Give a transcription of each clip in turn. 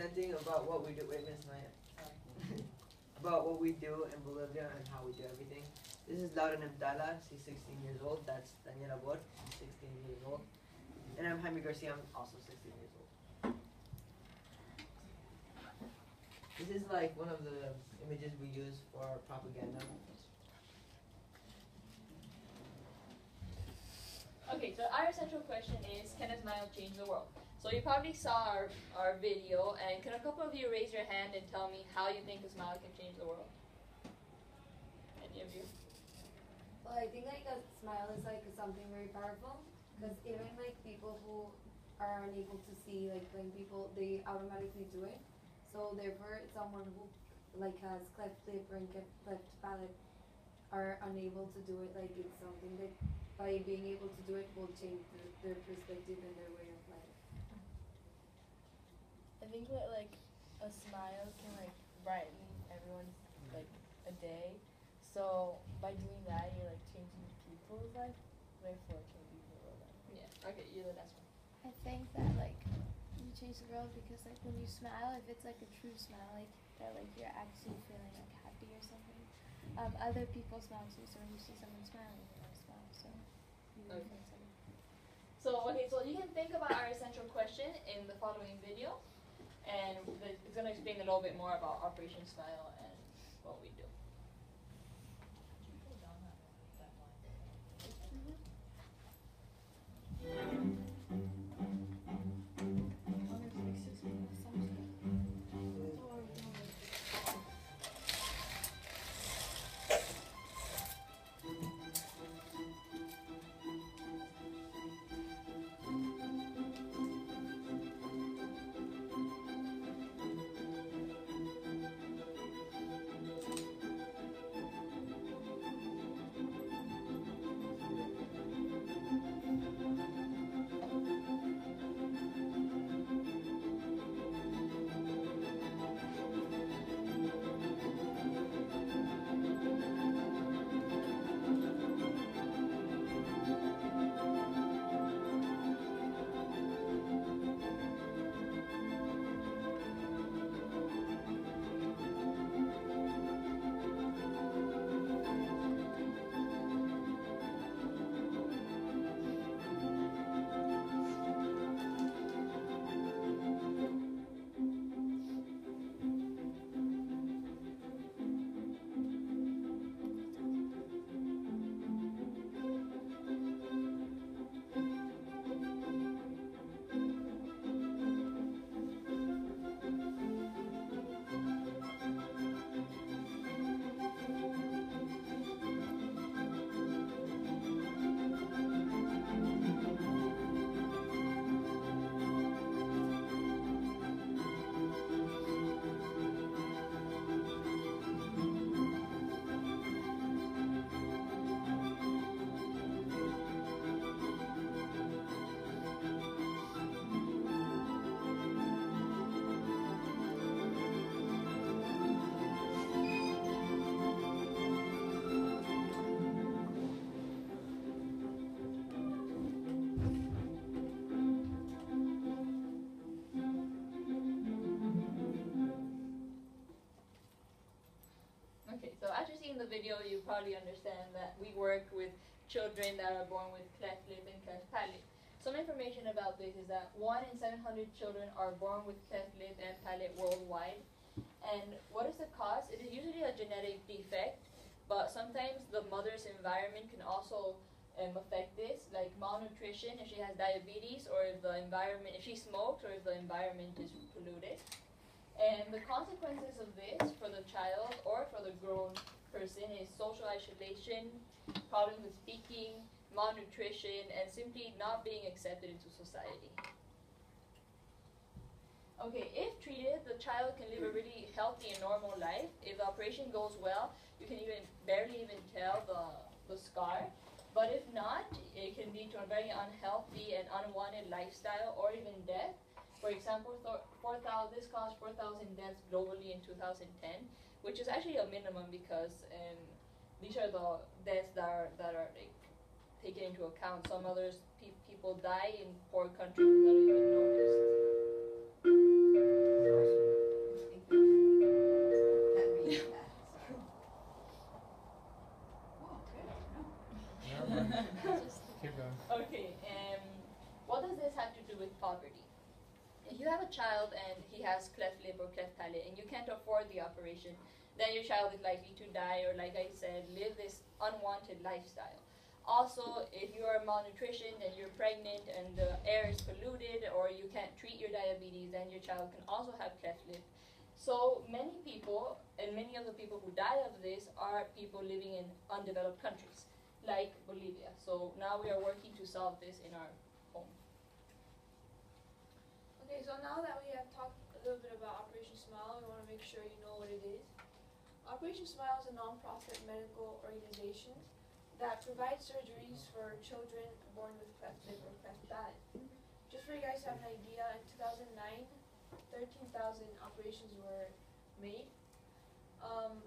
presenting about what we do. Wait, Miss Maya. About what we do in Bolivia and how we do everything. This is Laura Nemtala. She's 16 years old. That's Daniela Bor. She's 16 years old. And I'm Jaime Garcia. I'm also 16 years old. This is like one of the images we use for our propaganda. Okay, so our central question is, can a smile change the world? So you probably saw our video, and can a couple of you raise your hand and tell me how you think a smile can change the world? Any of you? Well, I think like a smile is like something very powerful, because even like people who are unable to see, like blind people, they automatically do it. So therefore, someone who like has cleft lip or cleft palate are unable to do it. Like it's something that by being able to do it will change their perspective and their way of life. I think that like a smile can like brighten everyone's like a day. So by doing that, you're like changing people's life, therefore changing the world life. Yeah. Okay, you're the next one. I think that like you change the world because like when you smile, if it's like a true smile, like that like you're actually feeling like happy or something. Other people smile too, so when you see someone smiling, you want to smile. So you Okay. feel something. So you can think about our essential question in the following video, and it's going to explain a little bit more about Operation Smile and what we do. Okay, so after seeing the video, you probably understand that we work with children that are born with cleft lip and cleft palate. Some information about this is that 1 in 700 children are born with cleft lip and palate worldwide. And what is the cause? It is usually a genetic defect, but sometimes the mother's environment can also affect this, like malnutrition if she has diabetes, or if the environment, if she smokes, or if the environment is polluted. And the consequences of this for the child or for the grown person is social isolation, problems with speaking, malnutrition, and simply not being accepted into society. Okay, if treated, the child can live a really healthy and normal life. If the operation goes well, you can barely even tell the scar. But if not, it can lead to a very unhealthy and unwanted lifestyle or even death. For example, this caused 4,000 deaths globally in 2010, which is actually a minimum because these are the deaths that are like, taken into account. Some others people die in poor countries without even noticed. child and he has cleft lip or cleft palate and you can't afford the operation, then your child is likely to die or, like I said, live this unwanted lifestyle. Also, if you are malnutrition and you're pregnant and the air is polluted or you can't treat your diabetes, then your child can also have cleft lip. So many people, and many of the people who die of this are people living in undeveloped countries, like Bolivia. So now we are working to solve this in our home. Okay, so now that we have talked a little bit about Operation Smile, we want to make sure you know what it is. Operation Smile is a non-profit medical organization that provides surgeries for children born with cleft lip or cleft palate. Just for you guys to have an idea, in 2009, 13,000 operations were made.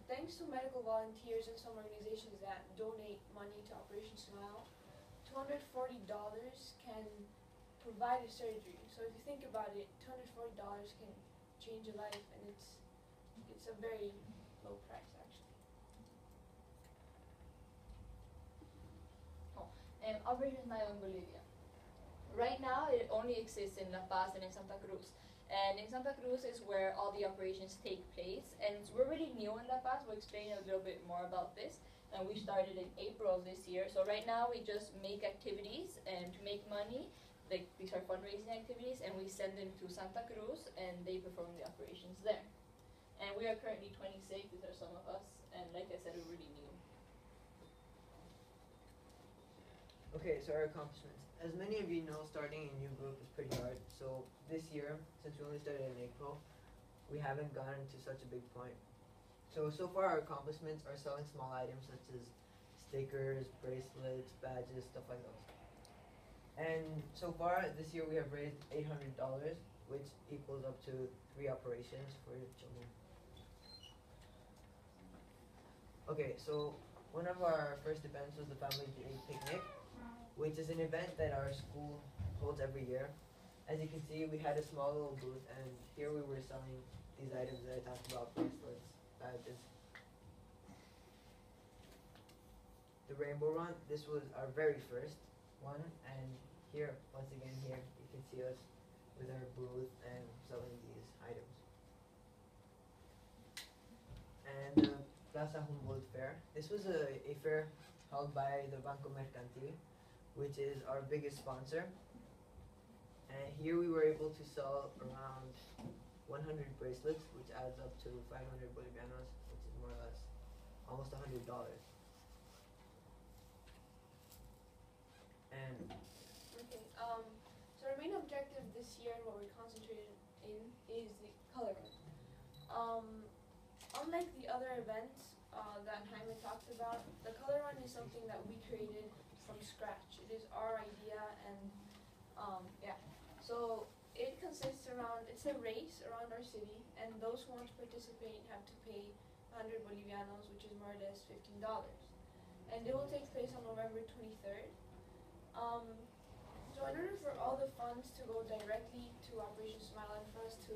Thanks to medical volunteers and some organizations that donate money to Operation Smile, $240 can provide a surgery. So if you think about it, $240 can change a life, and it's a very low price actually. And Operation Smile in Bolivia. Right now, it only exists in La Paz and in Santa Cruz. And in Santa Cruz is where all the operations take place. And we're really new in La Paz. We'll explain a little bit more about this. And we started in April of this year. So right now, we just make activities and to make money. Like, these are fundraising activities, and we send them to Santa Cruz, and they perform the operations there. And we are currently 26. These are some of us. And like I said, we're really new. Okay, so our accomplishments. As many of you know, starting a new group is pretty hard. So this year, since we only started in April, we haven't gotten to such a big point. So far our accomplishments are selling small items such as stickers, bracelets, badges, stuff like those. And so far this year we have raised $800, which equals up to 3 operations for children. Okay, so one of our first events was the Family Day Picnic, which is an event that our school holds every year. As you can see, we had a small little booth, and here we were selling these items that I talked about, bracelets, badges. The Rainbow Run, this was our very first one, and here, once again here, you can see us with our booth and selling these items. And the Plaza Humboldt Fair, this was a fair held by the Banco Mercantil, which is our biggest sponsor. And here we were able to sell around 100 bracelets, which adds up to 500 bolivianos, which is more or less almost $100. And Okay, so our main objective this year and what we're concentrated in is the color run. Unlike the other events that Jaime talked about, the color run is something that we created from scratch. It is our idea, and yeah. So it consists around, it's a race around our city, and those who want to participate have to pay 100 bolivianos, which is more or less $15. And it will take place on November 23rd. So in order for all the funds to go directly to Operation Smile and for us to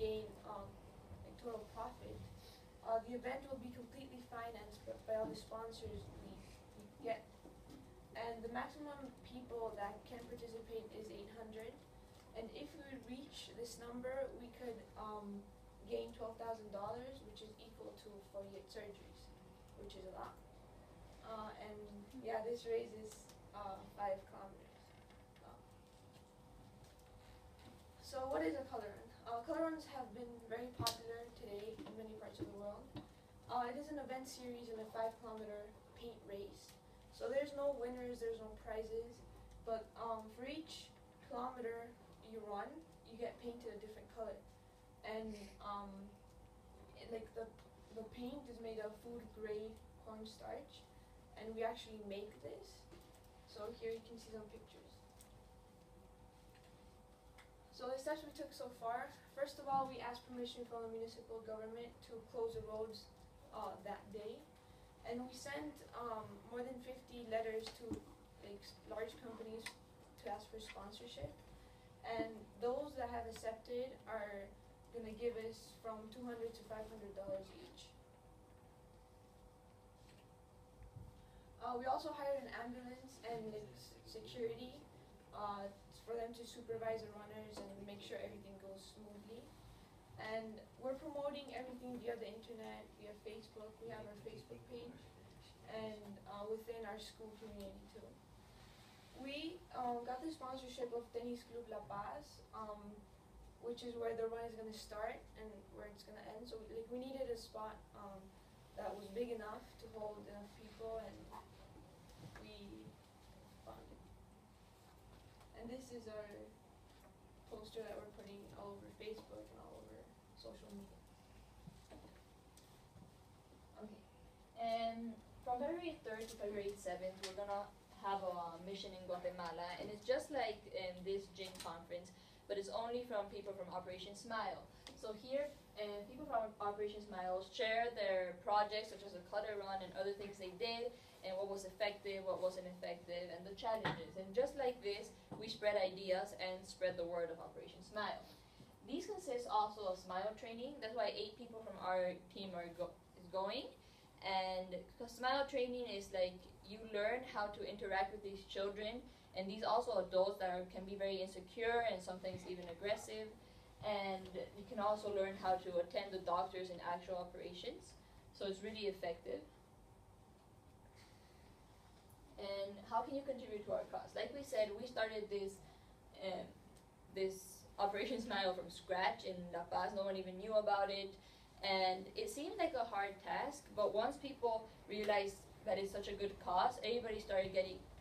gain like total profit, the event will be completely financed by all the sponsors we get. And the maximum people that can participate is 800. And if we would reach this number, we could gain $12,000, which is equal to 48 surgeries, which is a lot. And yeah, this raises 5 kilometers. So what is a color run? Color runs have been very popular today in many parts of the world. It is an event series in a 5-kilometer paint race. So there's no winners, there's no prizes, but for each kilometer you run, you get painted a different color. And like the paint is made of food grade cornstarch, and we actually make this. So here you can see some pictures. So the steps we took so far, first of all, we asked permission from the municipal government to close the roads that day. And we sent more than 50 letters to like large companies to ask for sponsorship. And those that have accepted are going to give us from $200 to $500 each. We also hired an ambulance and security for them to supervise the runners and make sure everything goes smoothly. And we're promoting everything via the internet, via Facebook. We have our Facebook page, and within our school community too. We got the sponsorship of Tennis Club La Paz, which is where the run is gonna start and where it's gonna end. So like we needed a spot that was big enough to hold enough people, and we found it. And this is our poster that we're putting all over Facebook and all over social media. Okay. And from February 3rd to February 7th, we're gonna have a mission in Guatemala, and it's just like in this gym conference, but it's only from people from Operation Smile. So here, people from Operation Smile share their projects, such as the clutter run and other things they did, and what was effective, what wasn't effective, and the challenges. And just like this, we spread ideas and spread the word of Operation Smile. These consist also of Smile training. That's why 8 people from our team is going. And because Smile training is like you learn how to interact with these children, and these also adults that can be very insecure and sometimes even aggressive. And you can also learn how to attend the doctors in actual operations. So it's really effective. And how can you contribute to our cause? Like we said, we started this Operation Smile from scratch in La Paz. No one even knew about it. And it seemed like a hard task, but once people realized that it's such a good cause, everybody started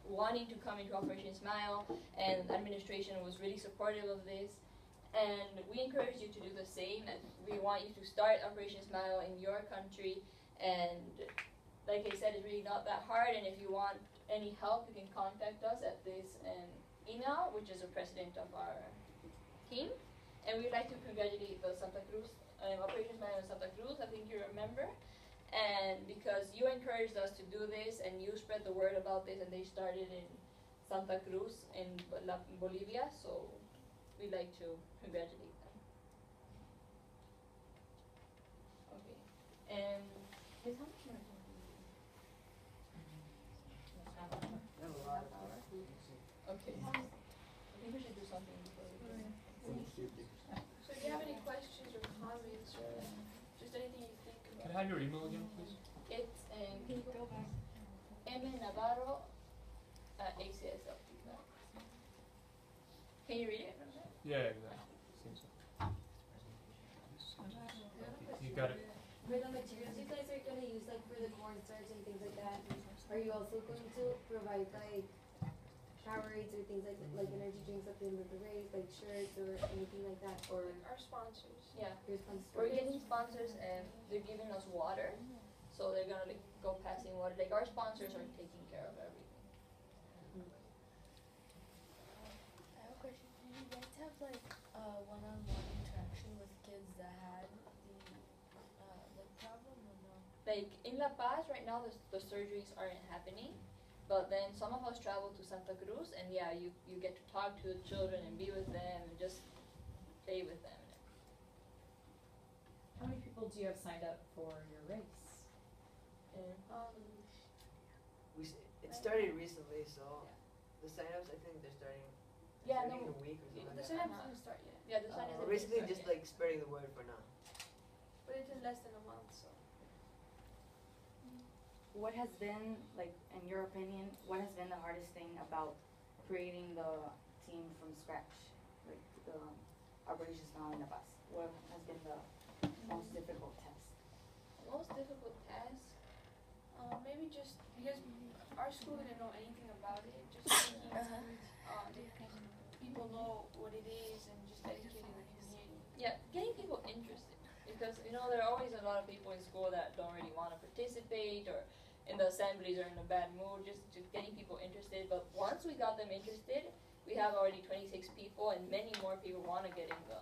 wanting to come into Operation Smile, and administration was really supportive of this. And we encourage you to do the same, and we want you to start Operation Smile in your country. And like I said, it's really not that hard, and if you want any help, you can contact us at this email, which is the president of our team. And we'd like to congratulate the Santa Cruz, Operation Smile in Santa Cruz, I think you remember. And because you encouraged us to do this, and you spread the word about this, and they started in Santa Cruz in Bolivia, so we'd like to congratulate them. Okay, and how much more time do we have? Okay, I think we should do something before we go. So if you have any questions or comments or just anything you think Can about. I have your email again, please? It's can you go back? mnavarro at ACSL. Can you read it? Yeah, exactly. Seems so. You got it. For the materials you guys are gonna use, like for the cornstarch and things like that, are you also going to provide like Powerades or things like energy drinks at the end of the race, like shirts or anything like that, or Our sponsors. Yeah. your sponsors? We're getting sponsors, and they're giving us water, so they're gonna like go passing water. Like our sponsors are taking care of everything. I have a question. Do you guys have like one-on-one interaction with kids that had the problem or no? Like in La Paz right now, the surgeries aren't happening, but then some of us travel to Santa Cruz, and yeah, you get to talk to the children and be with them and just play with them. How many people do you have signed up for your race? It started recently, so the signups, I think they're starting Yeah, in no. a week or something The like that. sign-ups didn't start yet, Yeah, the sign is We're basically just like spreading the word for now. but it's in less than a month, so. What has been, like, in your opinion, what has been the hardest thing about creating the team from scratch? Like, the Operation Smile in the Bus? What has been the most difficult test? Most difficult task. Maybe just because our school didn't know anything about it, just making people know what it is and just educating the community. Yeah, getting people interested, because there are always a lot of people in school that don't really want to participate, or in the assemblies are in a bad mood. Just getting people interested. But once we got them interested, we have already 26 people, and many more people want to get in the.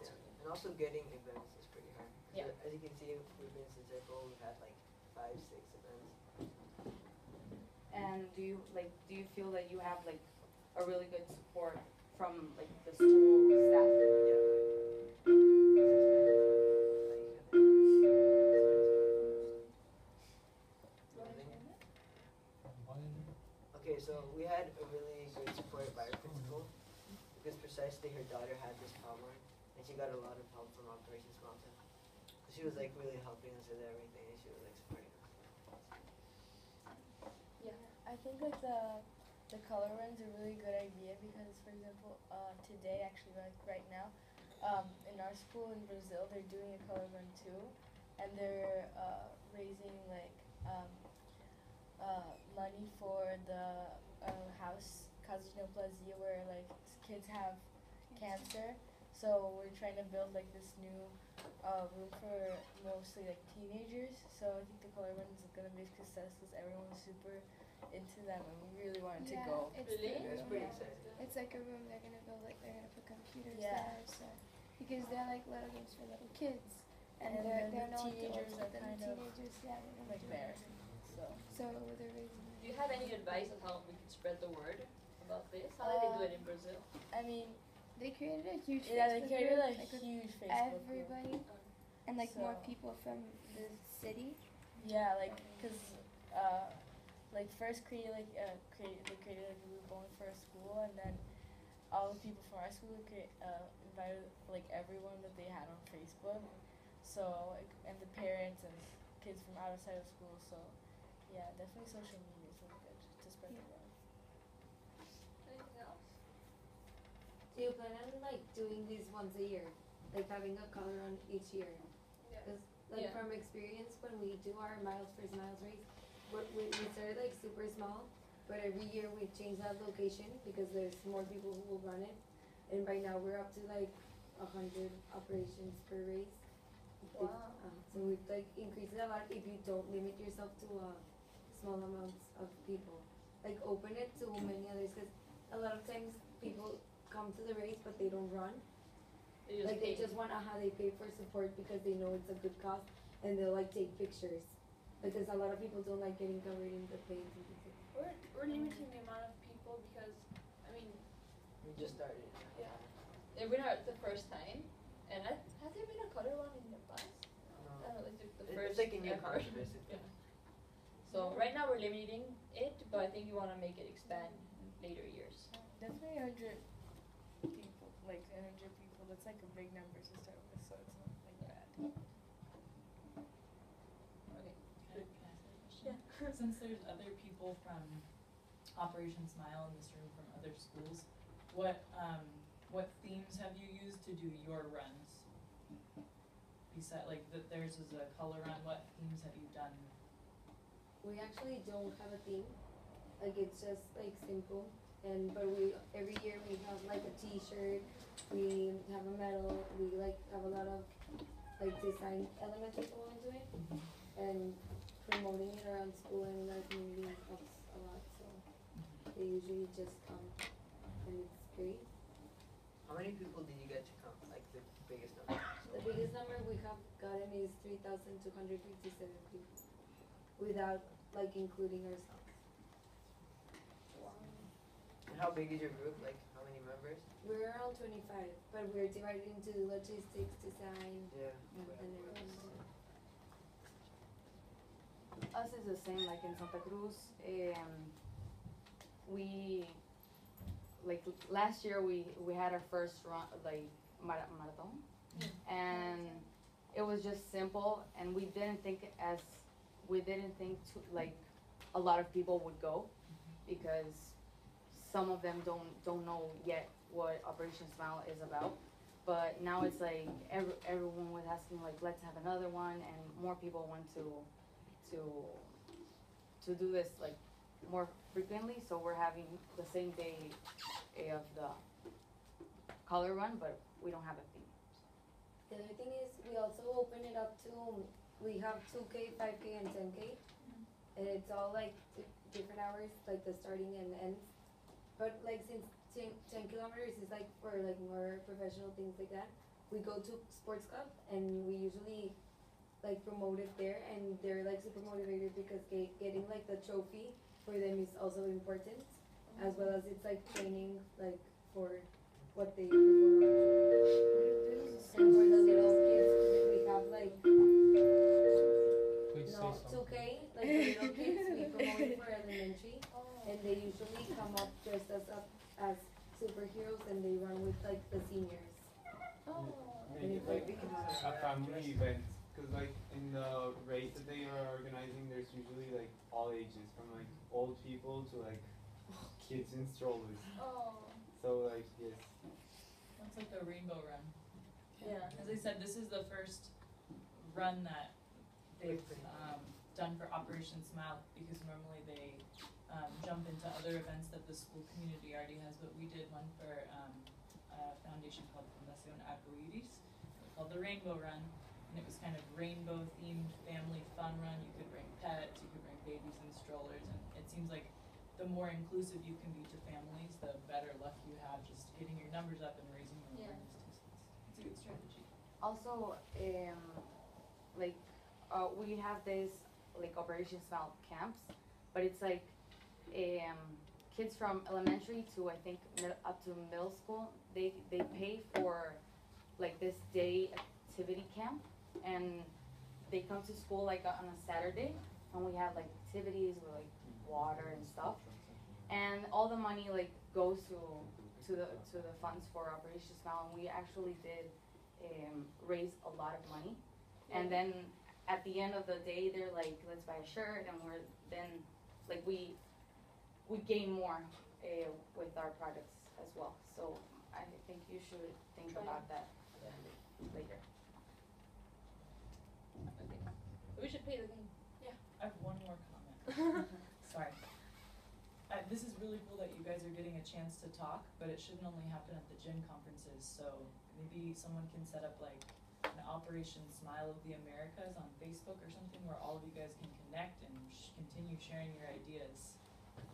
And also getting events is pretty hard. Yeah. As you can see, we've been since April. We've had like 5, 6 events. And do you feel that you have, like, a really good support from, like, the school staff? Okay, so we had a really good support by our principal. actually her daughter had this problem, and she got a lot of help from Operation Smile Time. She was like really helping us with everything, and she was like supporting us. I think like the color run's a really good idea because, for example, today actually like right now, in our school in Brazil they're doing a color run too, and they're raising like money for the house Casa de Neoplasia where like kids have cancer. So we're trying to build like this new room for mostly like teenagers. So I think the color run is gonna be a success because everyone's super into them and we really wanted to go. It's Really? the It's room, pretty yeah. exciting. It's like a room they're gonna build, like they're gonna put computers Yeah. there, so because they're like little games for little kids, and And they're then the known to teenagers also- are then kind the of teenagers, yeah, they don't like do there. it. So So they're raising. Do you have any advice on how we can spread the word about this? How did they do it in Brazil? I mean, They created a huge yeah, they Facebook created group, a like with huge Facebook group. everybody, and like more So- people from the city. Yeah, like cause like first created like they created like a group only for our school, and then all the people from our school invited like everyone that they had on Facebook. So like, and the parents and kids from outside of school. So yeah, definitely social media is really good to spread the word. Anything else? Do you plan on like doing these once a year, like having a color run each year? Yeah. Cause like Yeah. from experience, when we do our Miles for Smiles race, we started like super small, but every year we change that location because there's more people who will run it, and right now we're up to like 100 operations per race. Wow. So we've like increased it a lot if you don't limit yourself to small amounts of people. Like open it to many others, because a lot of times people come to the race but they don't run. They just Like they pay. just want they pay for support because they know it's a good cause, and they'll like take pictures. Because a lot of people don't like getting covered in the page and things like that. We're limiting the amount of people because, I mean, We just started. yeah. And we're not the first time. And has there been a color run in the past? I don't know, like the first It's like a new ever. concept, basically. Yeah. So right now we're limiting it, but I think you want to make it expand in later years. Definitely 100 people, like 100 people. That's like a big number to start with, so it's not like bad. Okay. Can I ask a question? Since there's other people from Operation Smile in this room from other schools, what themes have you used to do your runs? Besides, like, theirs is a color run, what themes have you done? We actually don't have a theme. Like it's just like simple. But we every year we have like a T-shirt. We have a medal. We like have a lot of like design elements that go into it, and promoting it around school and in our community helps a lot. So they usually just come, and it's great. How many people did you get to come? Like the biggest number? The biggest number we have gotten is 3,257 people, without like including ourselves. And how big is your group? Like how many members? We're around 25, but we're divided into logistics, design, Yeah. and everything. Us is the same, like in Santa Cruz, we, like last year we had our first run, like marathon, and it was just simple, and we didn't think like a lot of people would go, because some of them don't know yet what Operation Smile is about. But now it's like everyone was asking like, let's have another one, and more people want to do this like more frequently. So we're having the same day of the color run, but we don't have a theme. The other thing is we also open it up to, we have 2K, 5K, and 10K. And it's all like different hours, like the starting and ends. But like since 10 kilometers is like for like more professional things like that, we go to sports club and we usually like promote it there, and they're like super motivated because getting like the trophy for them is also important, as well as it's like training like for what they perform. And for the little kids, we have like Please say no something. 2K, like the little kids we promote it for elementary, and they usually come up dressed as superheroes, and they run with like the a family event. Cause like in the race that they are organizing, there's usually like all ages, from like old people to like kids in strollers. Oh. So like yes. That's like the rainbow run. Yeah. As I said, this is the first run that they've done for Operation Smile, because normally they jump into other events that the school community already has, but we did one for a foundation called Fundación Arcoiris, called the Rainbow Run, and it was kind of rainbow themed family fun run. You could bring pets, you could bring babies in strollers, and it seems like the more inclusive you can be to families, the better luck you have just getting your numbers up and raising your Yeah. awareness. It's a good strategy. Also, we have this like Operation Smile camps, but it's like kids from elementary to I think up to middle school. They pay for like this day activity camp, and they come to school like on a Saturday, and we have like activities with like water and stuff, and all the money like goes to the funds for Operation Smile, and we actually did raise a lot of money, and then at the end of the day they're like, let's buy a shirt, and we're then like we gain more with our products as well. So I think you should think about that later. Okay. We should pay the game. I have one more comment. Sorry. This is really cool that you guys are getting a chance to talk, but it shouldn't only happen at the gym conferences. So maybe someone can set up like an Operation Smile of the Americas on Facebook or something, where all of you guys can connect and continue sharing your ideas.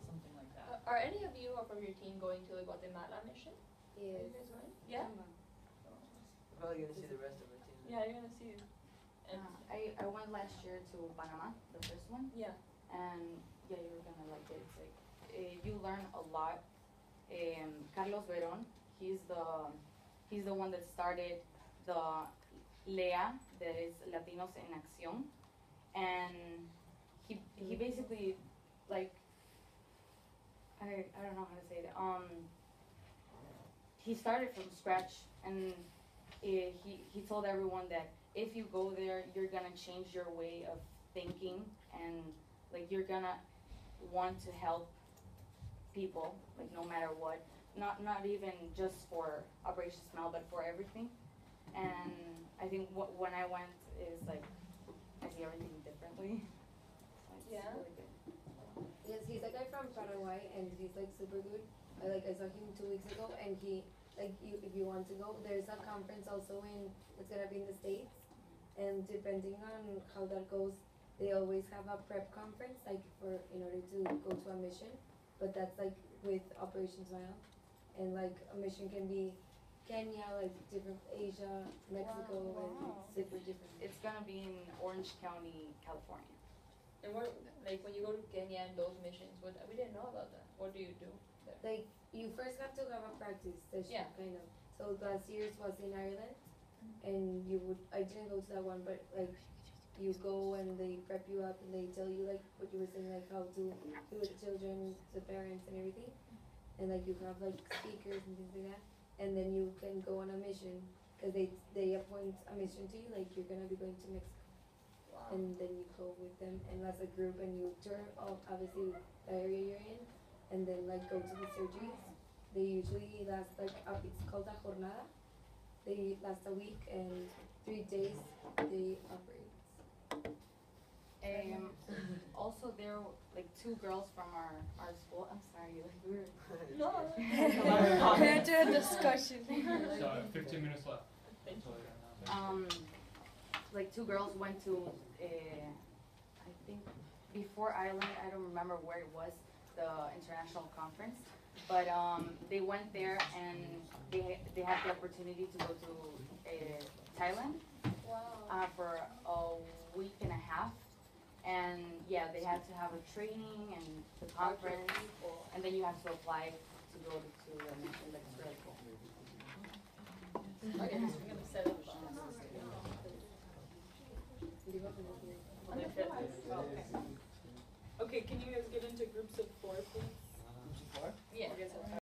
Something like that. Are any of you or from your team going to the Guatemala mission? Are you Yes. guys going? Yeah. We're probably gonna see the rest of our team. Yeah, you're gonna see. And I went last year to Panama, the first one, yeah. and yeah, you're gonna like it. It's like you learn a lot. Carlos Verón, he's the one that started the LEA, that is Latinos en Acción, and he basically like I don't know how to say it. He started from scratch, and he told everyone that if you go there, you're gonna change your way of thinking, and like you're gonna want to help people, like no matter what. Not even just for Operation Smile, but for everything. And I think when I went is like I see everything differently. It's Yeah. really good. Yes, he's a guy from Paraguay, and he's like super good. I saw him 2 weeks ago, and he if you want to go, there's a conference also it's gonna be in the States, and depending on how that goes, they always have a prep conference in order to go to a mission, but that's like with Operation Smile, and like a mission can be Kenya, like different Asia, Mexico, Wow. and super different. It's gonna be in Orange County, California. And what, like when you go to Kenya and those missions, we didn't know about that. What do you do there? Like you first have to have a practice session, Yeah. kind of. So last year's was in Ireland, and I didn't go to that one, but like you go and they prep you up and they tell you like what you were saying, like how to do with the children, the parents, and everything, and like you have like speakers and things like that, and then you can go on a mission because they appoint a mission to you, like you're gonna be going to Mexico. Wow. And then you go with them and as a group, and you tour obviously the area you're in, and then like go to the surgeries. They usually last like it's called a jornada. They last a week, and 3 days they operate. Also, there were like 2 girls from our school. I'm sorry, like we were. No. We're doing a discussion. So 15 minutes left. So, Like 2 girls went to, I think before Ireland, I don't remember where it was, the international conference, but they went there and they had the opportunity to go to Thailand Wow. for a week and a half, and yeah, they had to have a training and the conference, and then you have to apply to go to the mission. That's really cool. Okay, so we're gonna set up. Okay, can you guys get into groups of 4, please? Yeah.